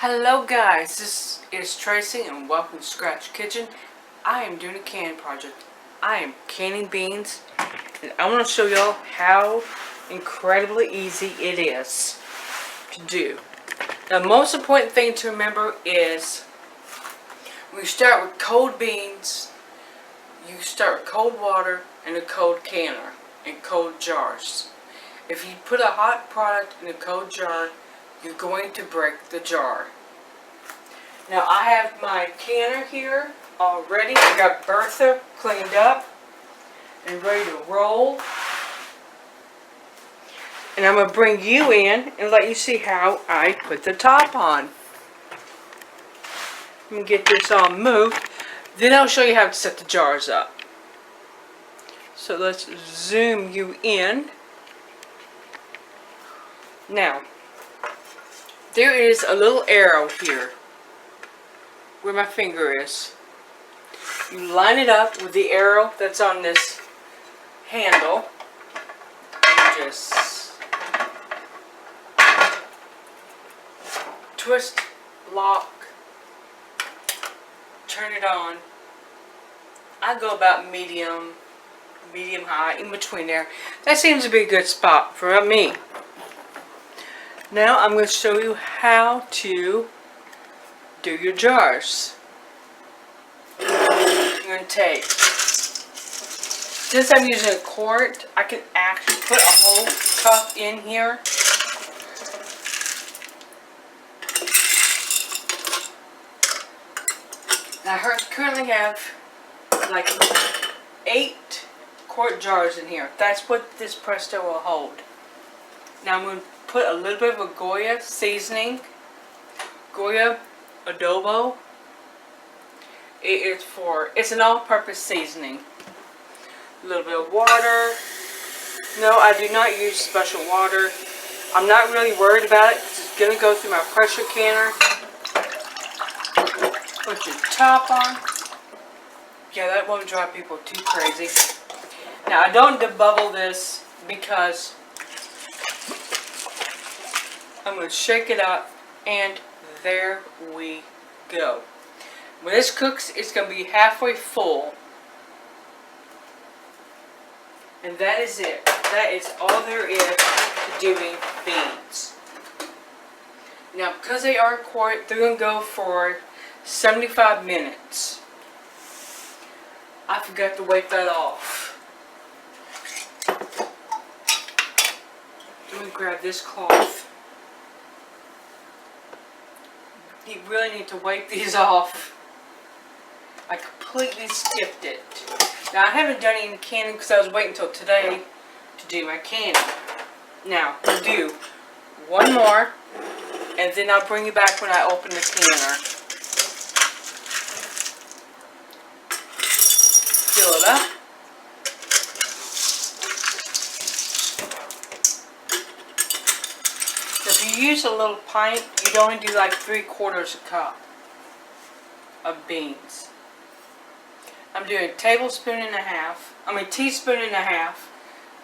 Hello guys, this is Tracy and welcome to Scratch Kitchen. I am doing a canning project. I am canning beans and I want to show y'all how incredibly easy it is to do. The most important thing to remember is when you start with cold beans, you start with cold water and a cold canner and cold jars. If you put a hot product in a cold jar, you're going to break the jar. Now I have my canner here already. I got Bertha cleaned up and ready to roll. And I'm going to bring you in and let you see how I put the top on. Let me get this all moved. Then I'll show you how to set the jars up. So let's zoom you in. Now, there is a little arrow here where my finger is. You line it up with the arrow that's on this handle. You just twist, lock, turn it on. I go about medium high, in between there. That seems to be a good spot for me. Now I'm going to show you how to do your jars. I'm going to take, since I'm using a quart, I can actually put a whole cup in here. I currently have like 8 quart jars in here. That's what this Presto will hold. Now I'm going to put a little bit of a Goya seasoning, Goya adobo. It's an all-purpose seasoning. A little bit of water. No, I do not use special water. I'm not really worried about it because it's going to go through my pressure canner. Put your top on. Yeah, that won't drive people too crazy. Now I don't debubble this because I'm going to shake it up, and there we go. When this cooks, it's going to be halfway full. And that is it. That is all there is to doing beans. Now, because they are a quart, they're going to go for 75 minutes. I forgot to wipe that off. Let me grab this cloth. You really need to wipe these off. I completely skipped it. Now I haven't done any canning because I was waiting until today to do my canning. Now I'll do one more and then I'll bring you back when I open the canner. Fill it up. If you use a little pint, you'd only do like 3/4 cup of beans. I'm doing a teaspoon and a half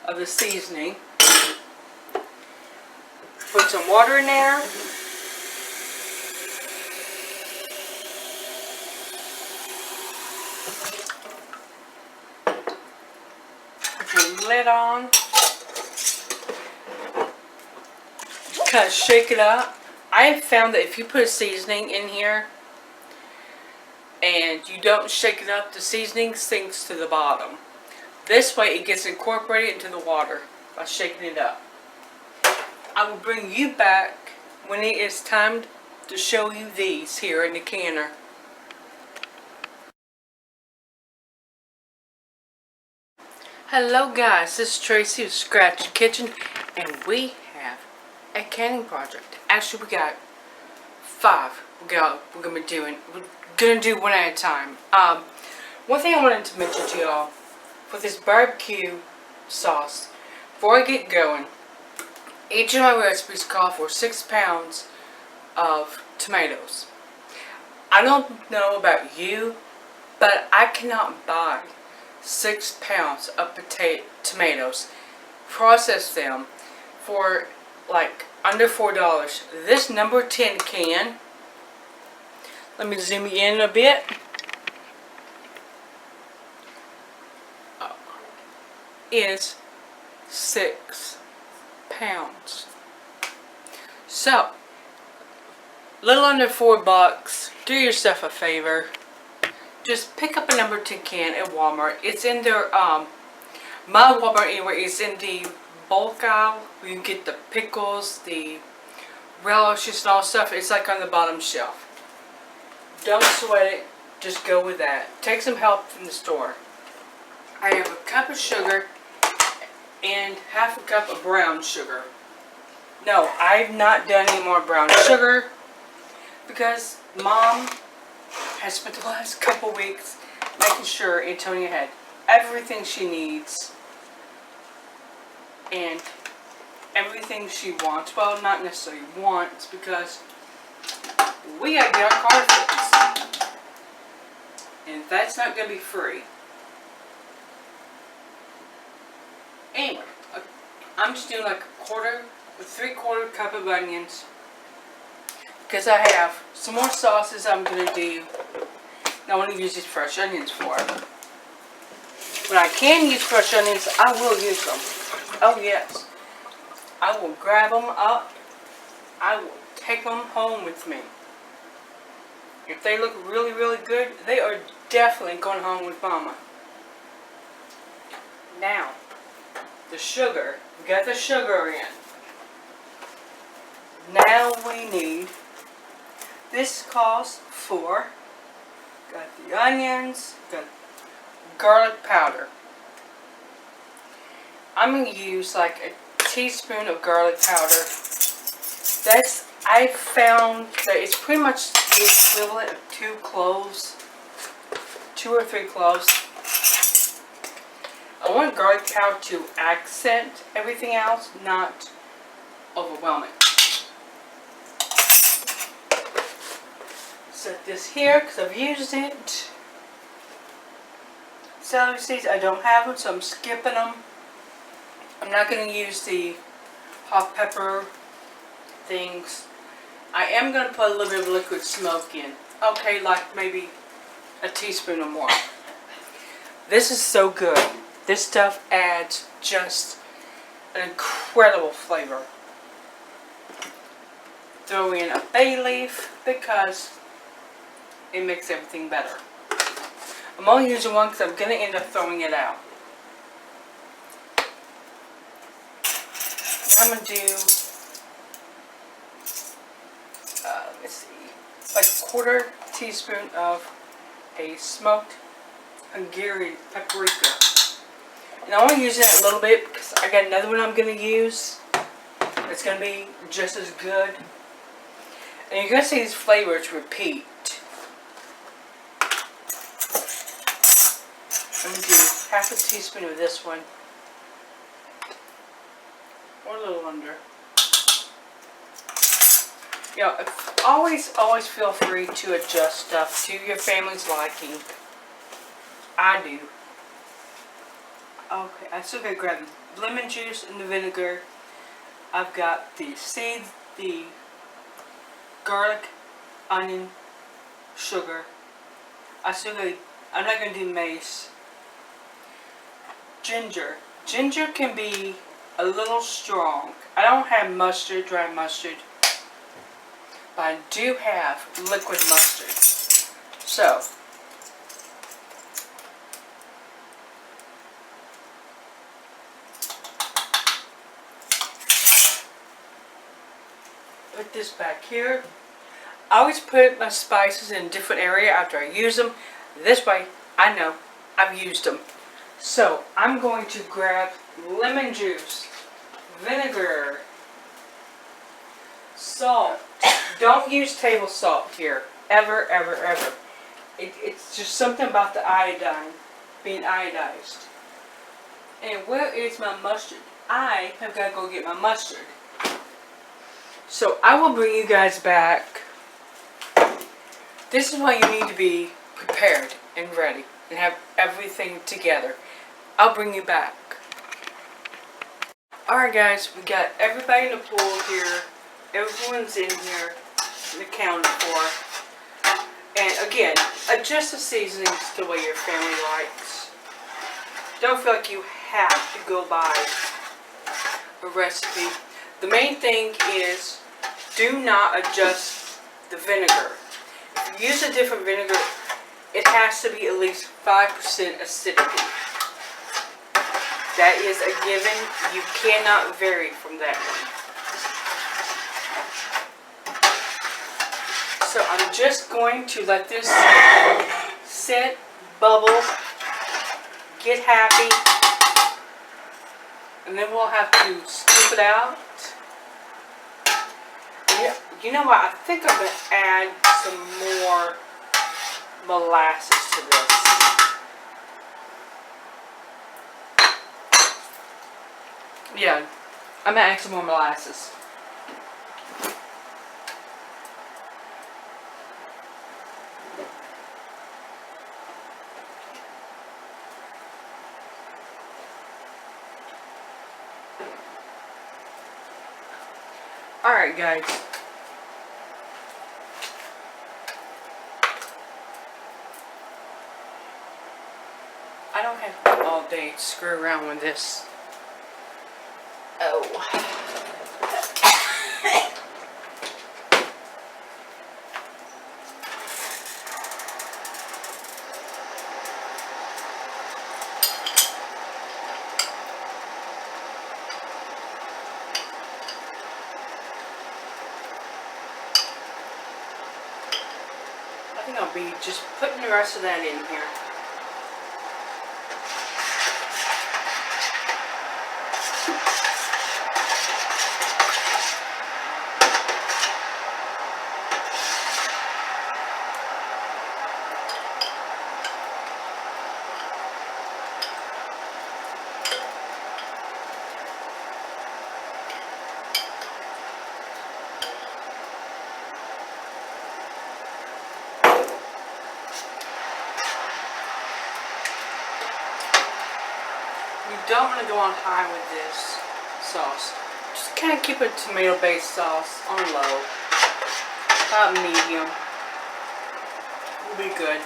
of the seasoning. Put some water in there. Put your lid on. Kind of shake it up. I have found that if you put a seasoning in here and you don't shake it up, the seasoning sinks to the bottom. This way it gets incorporated into the water by shaking it up. I will bring you back when it is time to show you these here in the canner. Hello guys, this is Tracy with Scratch Kitchen and we have a canning project. Actually, we got 5. We're gonna do one at a time. One thing I wanted to mention to y'all for this barbecue sauce, before I get going, each of my recipes call for 6 pounds of tomatoes. I don't know about you, but I cannot buy 6 pounds of tomatoes, process them for like under $4. This number 10 can let me zoom you in a bit. Is 6 pounds. So, little under $4. Do yourself a favor. Just pick up a number 10 can at Walmart. It's in their, my Walmart anyway, it's in the bulk aisle. You can get the pickles, the relishes and all stuff. It's like on the bottom shelf. Don't sweat it. Just go with that. Take some help from the store. I have a cup of sugar and half a cup of brown sugar. No, I've not done any more brown sugar because Mom has spent the last couple weeks making sure Antonia had everything she needs and everything she wants. Well, not necessarily wants, because we gotta get our car fixed, and that's not gonna be free. Anyway, I'm just doing like a 3/4 cup of onions because I have some more sauces I'm gonna do. And I want to use these fresh onions for. When I can use fresh onions, I will use them. Oh yes, I will grab them up. I will take them home with me. If they look really, really good, they are definitely going home with Mama. Now, the sugar. We got the sugar in. Now we need, this calls for, got the onions, got garlic powder. I'm going to use like a teaspoon of garlic powder. I found that it's pretty much the equivalent of 2 cloves, 2 or 3 cloves. I want garlic powder to accent everything else, not overwhelm it. Set this here because I've used it. Celery seeds, I don't have them, so I'm skipping them. I'm not going to use the hot pepper things. I am going to put a little bit of liquid smoke in. Okay, like maybe a teaspoon or more. This is so good. This stuff adds just an incredible flavor. Throw in a bay leaf because it makes everything better. I'm only using one because I'm going to end up throwing it out. I'm going to do, let's see, like a 1/4 teaspoon of a smoked Hungarian paprika. And I want to use that a little bit because I got another one I'm going to use. It's going to be just as good. And you're going to see these flavors repeat. I'm going to do half a teaspoon of this one. Or a little under. You know, always feel free to adjust stuff to your family's liking. I do. Okay, I still gotta grab the lemon juice and the vinegar. I've got the seeds, the garlic, onion, sugar. I'm not gonna do mace. Ginger. Ginger can be a little strong. I don't have mustard, dry mustard, but I do have liquid mustard. So, put this back here. I always put my spices in a different area after I use them. This way, I know I've used them. So, I'm going to grab lemon juice, vinegar, salt. Don't use table salt here. Ever, ever, ever. It's just something about the iodine being iodized. And where is my mustard? I have got to go get my mustard. So I will bring you guys back. This is why you need to be prepared and ready and have everything together. I'll bring you back. Alright guys, we got everybody in the pool here. Everyone's in here and accounted for. And again, adjust the seasonings the way your family likes. Don't feel like you have to go by a recipe. The main thing is, do not adjust the vinegar. If you use a different vinegar, it has to be at least 5% acidity. That is a given. You cannot vary from that one. So I'm just going to let this sit, bubble, get happy, and then we'll have to scoop it out. You know what? I think I'm going to add some more molasses to this. Yeah, I'm going to add some more molasses. Alright guys. I don't have all day to screw around with this. Oh. I think I'll be just putting the rest of that in here. You don't want to go on high with this sauce. Just kind of keep a tomato-based sauce on low. About medium. Will be good.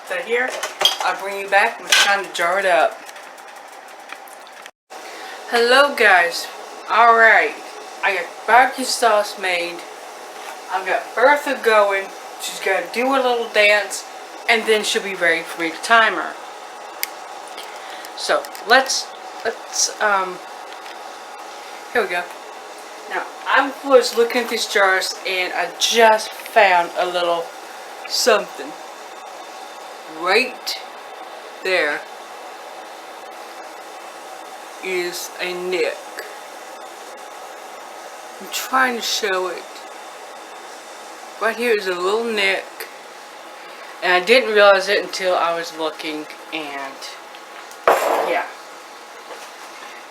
So here, I'll bring you back and it's time to jar it up. Hello guys. Alright. I got barbecue sauce made. I've got Bertha going. She's got to do a little dance. And then she'll be ready for me to time her. So let's here we go. Now I was looking at these jars and I just found a little something right there is a nick. I'm trying to show it. Right here is a little nick, and I didn't realize it until I was looking. And yeah.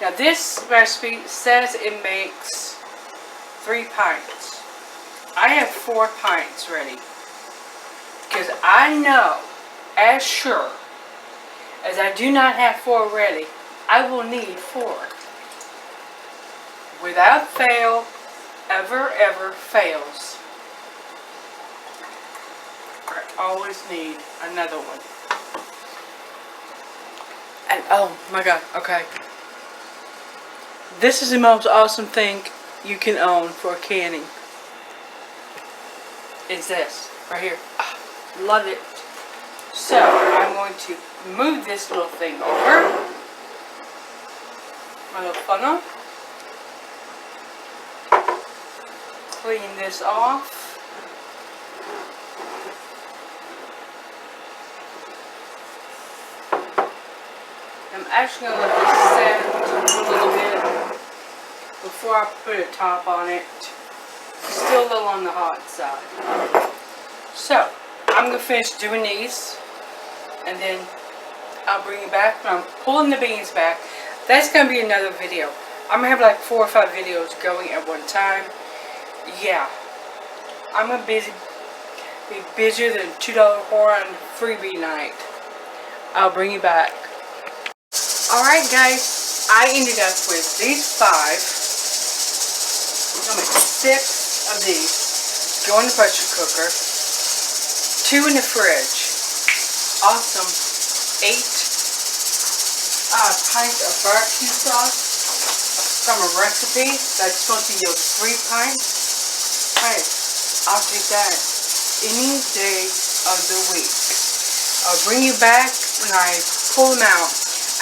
Now this recipe says it makes 3 pints. I have 4 pints ready. Because I know, as sure as I do not have 4 ready, I will need 4. Without fail, ever fails. I always need another one. And oh my god, okay. This is the most awesome thing you can own for canning. It's this, right here. Oh, love it. So, I'm going to move this little thing over. My little funnel. Clean this off. I'm actually going to let this set a little bit before I put a top on it. It's still a little on the hot side. So, I'm going to finish doing these, and then I'll bring you back when I'm pulling the beans back. That's going to be another video. I'm going to have like 4 or 5 videos going at one time. Yeah. I'm going to be busier than $2 whore on freebie night. I'll bring you back. Alright guys, I ended up with these 5. I'm going to make 6 of these. go in the pressure cooker. 2 in the fridge. Awesome. 8 pints of barbecue sauce from a recipe that's supposed to yield 3 pints. Hey, I'll take that any day of the week. I'll bring you back when I pull them out.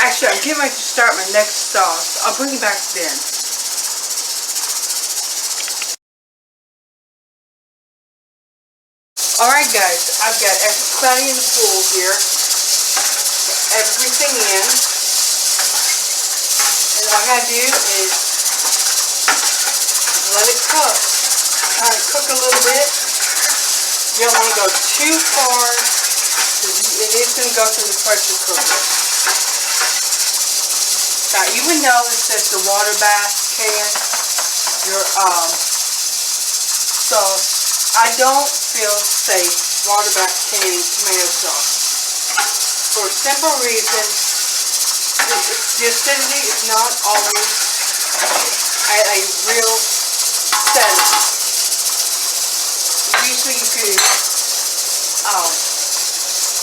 Actually, I'm getting ready to start my next sauce. I'll bring you back then. Alright guys, I've got everybody in the pool here. Everything in. And all I gotta do is let it cook. Kind of cook a little bit. You don't want to go too far, because it is going to go through the pressure cooker. Now you would notice that the water bath can, so I don't feel safe water bath canning tomato sauce. For a simple reason, the acidity is not always at a real setting. Usually you could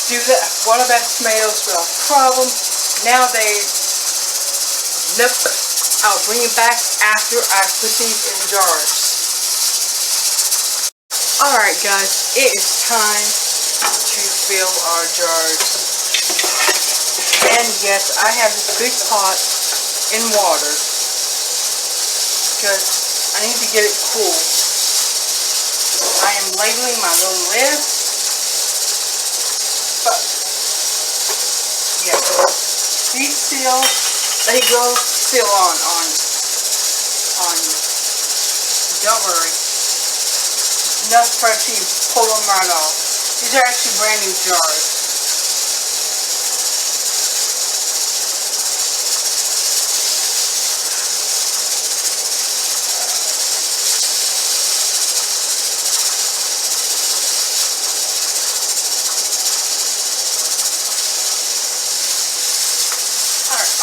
do the water bath tomatoes without problem. Nowadays, nope. I'll bring it back after I put these in jars. Alright guys, it is time to fill our jars. And yes, I have this big pot in water because I need to get it cool. I am labeling my little lid. But yeah, be still. They go still on. Don't worry. Enough pressure, you pull them right off. These are actually brand new jars.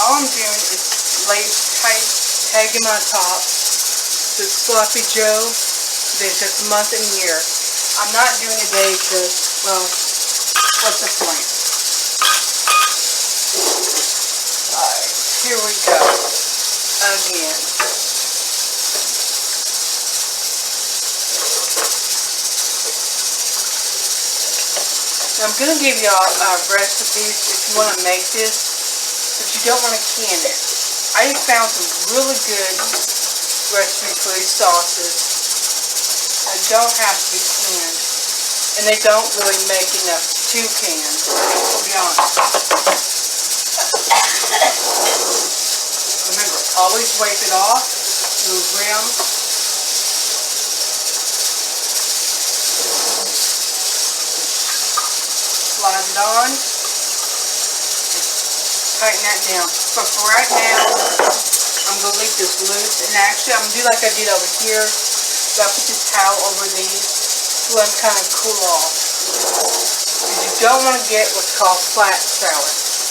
All I'm doing is lay tight, tagging my top to Sloppy Joe. There's just a month and year. I'm not doing a day because, well, what's the point? Alright, here we go. Again. Now I'm going to give y'all recipes if you want to make this. But you don't want to can it. I found some really good recipes for these sauces that don't have to be canned. And they don't really make enough to can, to be honest. Remember, always wipe it off, the rim. Slide it on. Tighten that down. But for right now, I'm going to leave this loose. And actually, I'm going to do like I did over here. I'll put this towel over these to let them kind of cool off. Because you don't want to get what's called flat sour.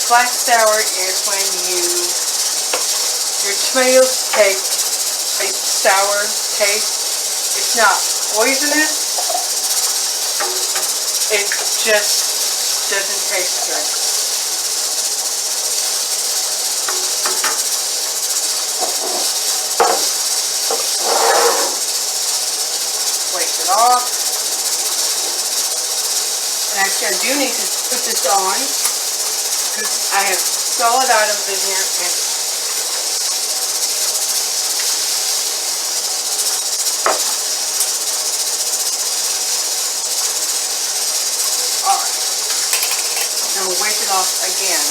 Flat sour is when your tomatoes take a sour taste. It's not poisonous. It just doesn't taste good. Off. And actually I do need to put this on because I have solid items in here. And alright. Now we'll wipe it off again.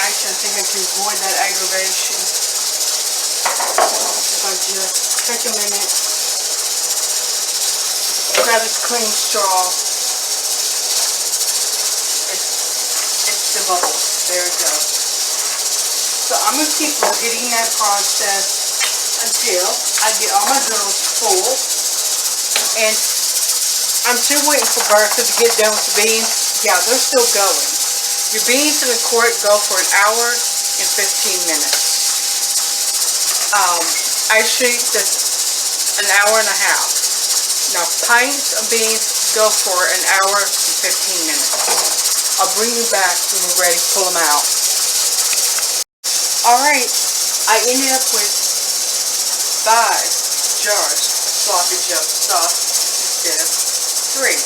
Actually, I think I can avoid that aggravation. If I just take a minute, grab this clean straw. It's the bubbles. There it goes. So I'm going to keep repeating that process until I get all my drills full. And I'm still waiting for Barbacue to get done with the beans. Yeah, they're still going. Your beans in the quart go for an hour and 15 minutes. Actually, that's an hour and a half. Now, pints of beans go for an hour and 15 minutes. I'll bring you back when we're ready to pull them out. Alright, I ended up with 5 jars of sloppy Joe sauce instead of 3.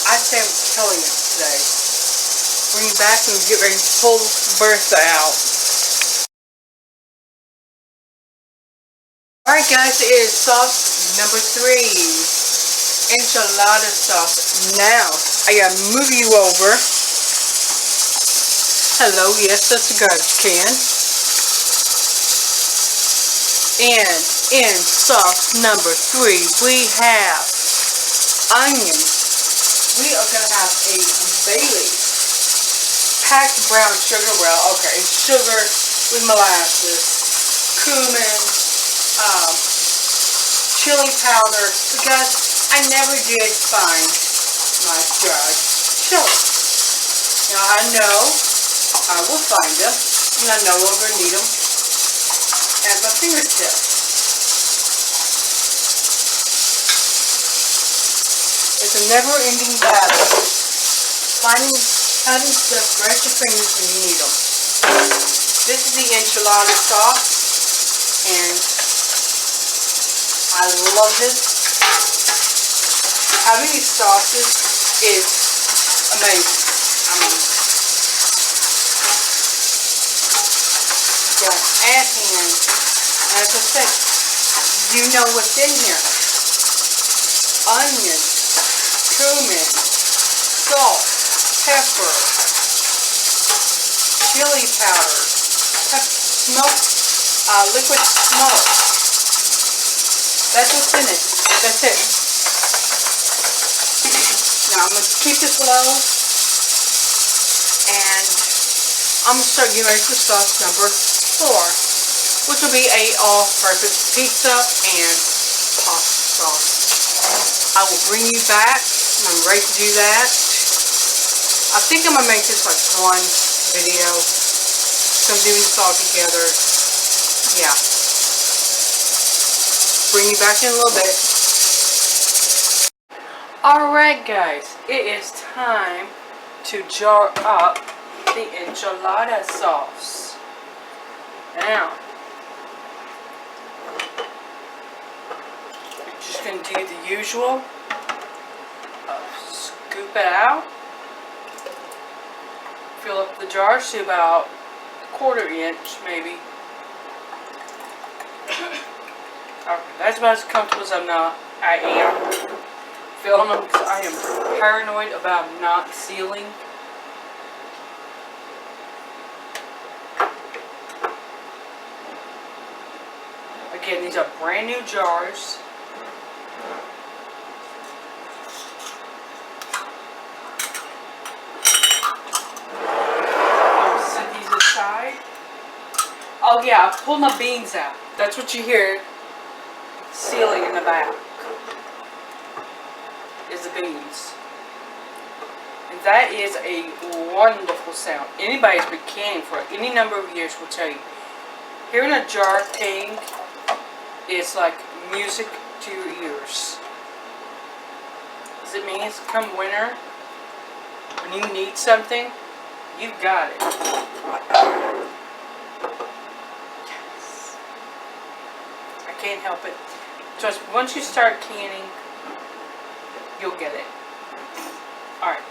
I say I'm killing it today. Bring you back and get ready to pull Bertha out. Alright guys, it is sauce number 3. Enchilada sauce. Now, I gotta move you over. Hello, yes, that's a garbage can. And in sauce number 3, we have onions. We are gonna have a bay leaf, packed brown sugar. Well, okay, sugar with molasses, cumin, chili powder, because I never did find my dried chili. Now I know I will find them, and I no longer need them at my fingertips. It's a never-ending battle. Having to scratch your fingers when you need them. This is the enchilada sauce, and I love this. Having these sauces is amazing. I mean, don't add hand. As I said, you know what's in here. Onion, cumin, salt, pepper, chili powder, liquid smoke. That's what's in it. That's it. Now I'm going to keep this low, and I'm going to start getting ready for sauce number 4, which will be a all-purpose pizza and pasta sauce. I will bring you back when I'm ready to do that. I think I'm going to make this like one video, so I'm doing this all together. Yeah. Bring you back in a little bit. Alright guys, it is time to jar up the enchilada sauce. Now, just going to do the usual. Scoop it out. Fill up the jar to about a 1/4 inch maybe. Okay, that's about as comfortable as I am filling them, because I am paranoid about not sealing. Again, these are brand new jars. I'll set these aside. Oh yeah, I pulled my beans out. That's what you hear sealing in the back. Is the beans. And that is a wonderful sound. Anybody who's been canning for any number of years will tell you. Hearing a jar ting is like music to your ears. Does it mean it's come winter, when you need something, you've got it. Yes. I can't help it. Just once you start canning, you'll get it. Alright.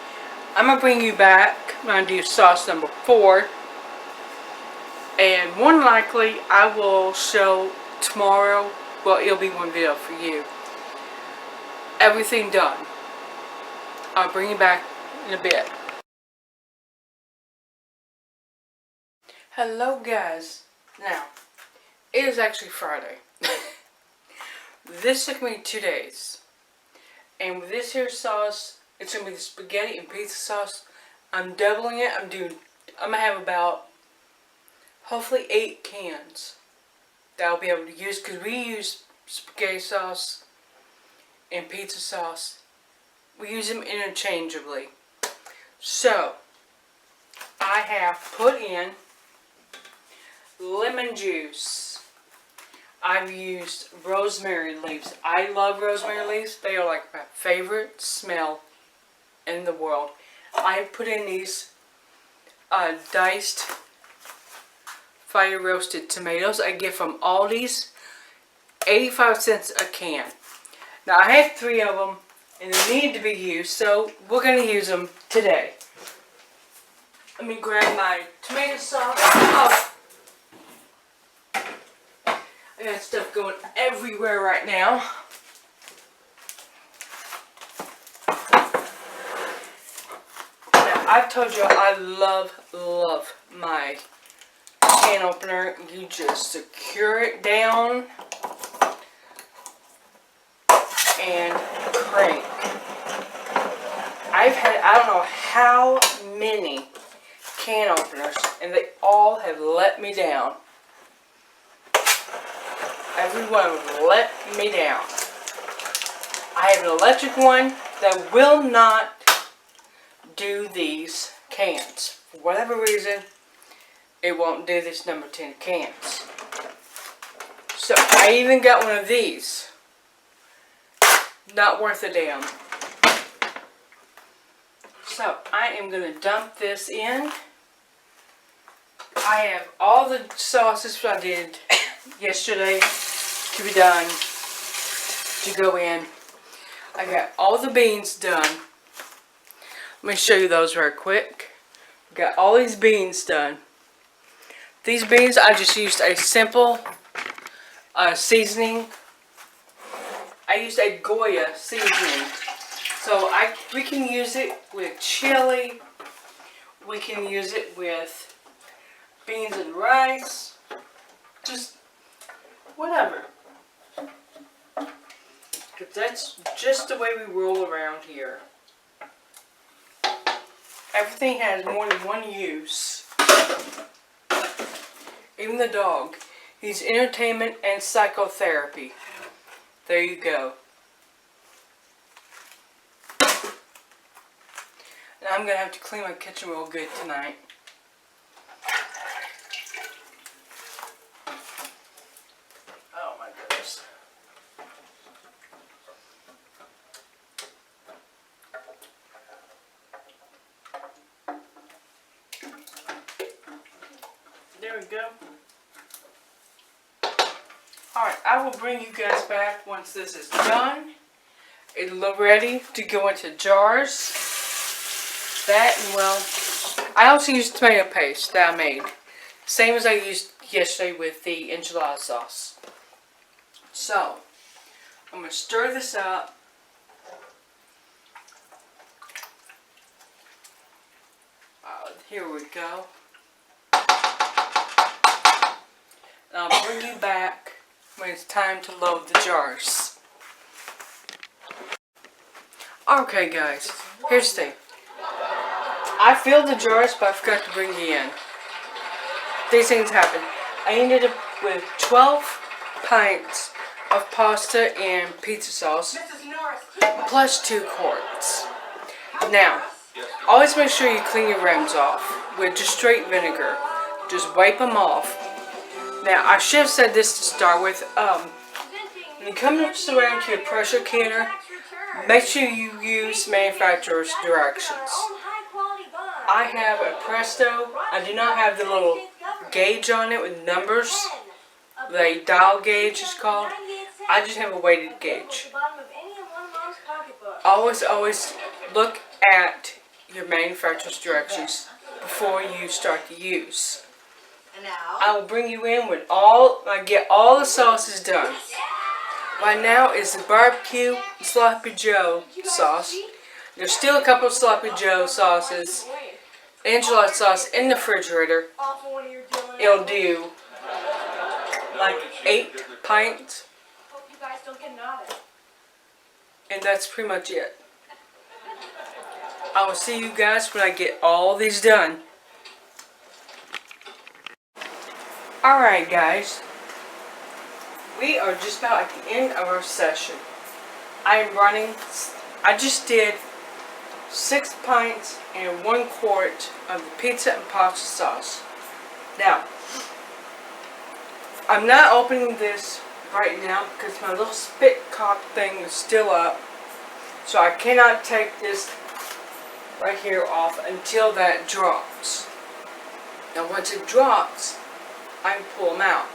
I'm going to bring you back when I do sauce number 4. And more than likely, I will show tomorrow, well, it'll be one video for you, everything done. I'll bring you back in a bit. Hello guys. Now, it is actually Friday. This took me 2 days. And with this here sauce, it's going to be the spaghetti and pizza sauce. I'm doubling it. I'm going to have about, hopefully 8 cans that I'll be able to use. Because we use spaghetti sauce and pizza sauce. We use them interchangeably. So, I have put in lemon juice. I've used rosemary leaves. I love rosemary leaves. They are like my favorite smell in the world. I put in these diced fire roasted tomatoes I get from Aldi's. 85 cents a can. Now I have 3 of them and they need to be used, so we're going to use them today. Let me grab my tomato sauce. Oh. I got stuff going everywhere right now. Now I've told you I love my can opener. You just secure it down and crank. I've had, I don't know how many can openers, and they all have let me down. Every one of them let me down. I have an electric one that will not do these cans. For whatever reason, it won't do this number 10 cans. So I even got one of these. Not worth a damn. So I am going to dump this in. I have all the sauces I did yesterday to be done, to go in. I got all the beans done. Let me show you those right quick. Got all these beans done. These beans, I just used a simple seasoning. I used a Goya seasoning. So we can use it with chili. We can use it with beans and rice. Just whatever. Because that's just the way we roll around here. Everything has more than one use. Even the dog. He's entertainment and psychotherapy. There you go. And I'm going to have to clean my kitchen real good tonight. Oh my goodness. There we go. Alright, I will bring you guys back once this is done. It's ready to go into jars. That and, well, I also used tomato paste that I made. Same as I used yesterday with the enchilada sauce. So, I'm going to stir this up. Here we go. And I'll bring you back when it's time to load the jars. Okay guys, here's the thing. I filled the jars, but I forgot to bring you in. These things happen. I ended up with 12 pints of pasta and pizza sauce, plus 2 quarts. Now, always make sure you clean your rims off with just straight vinegar. Just wipe them off. Now, I should have said this to start with. When you come around to your pressure canner, make sure you use manufacturer's directions. I have a Presto. I do not have the little gauge on it with numbers. The dial gauge is called. I just have a weighted gauge. Always look at your manufacturer's directions before you start to use. I will bring you in when I get all the sauces done. Right now is the Barbacue Sloppy Joe sauce. There's still a couple of Sloppy Joe sauces, enchilada sauce in the refrigerator. It'll do like 8 pints. And that's pretty much it. I will see you guys when I get all these done. Alright guys, we are just about at the end of our session. I just did 6 pints and 1 quart of the pizza and pasta sauce. Now, I'm not opening this right now because my little spit cock thing is still up. So I cannot take this right here off until that drops. Now once it drops, I can pull them out.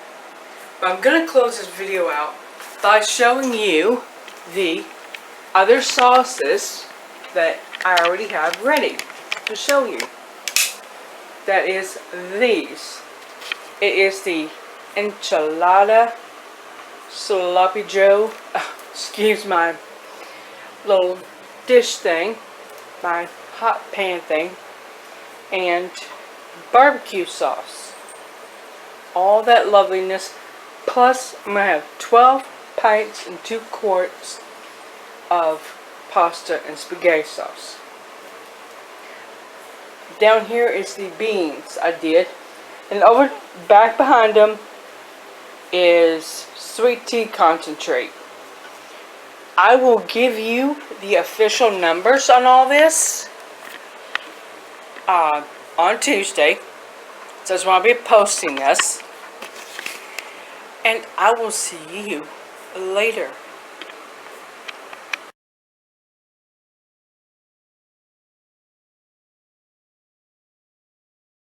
But I'm going to close this video out by showing you the other sauces that I already have ready to show you. That is these. It is the Enchilada Sloppy Joe. Excuse my little dish thing, my hot pan thing, and barbecue sauce. All that loveliness. Plus, I'm going to have 12 pints and 2 quarts of pasta and spaghetti sauce. Down here is the beans I did. And over back behind them is sweet tea concentrate. I will give you the official numbers on all this on Tuesday. So that's when I'll be posting this. And I will see you later.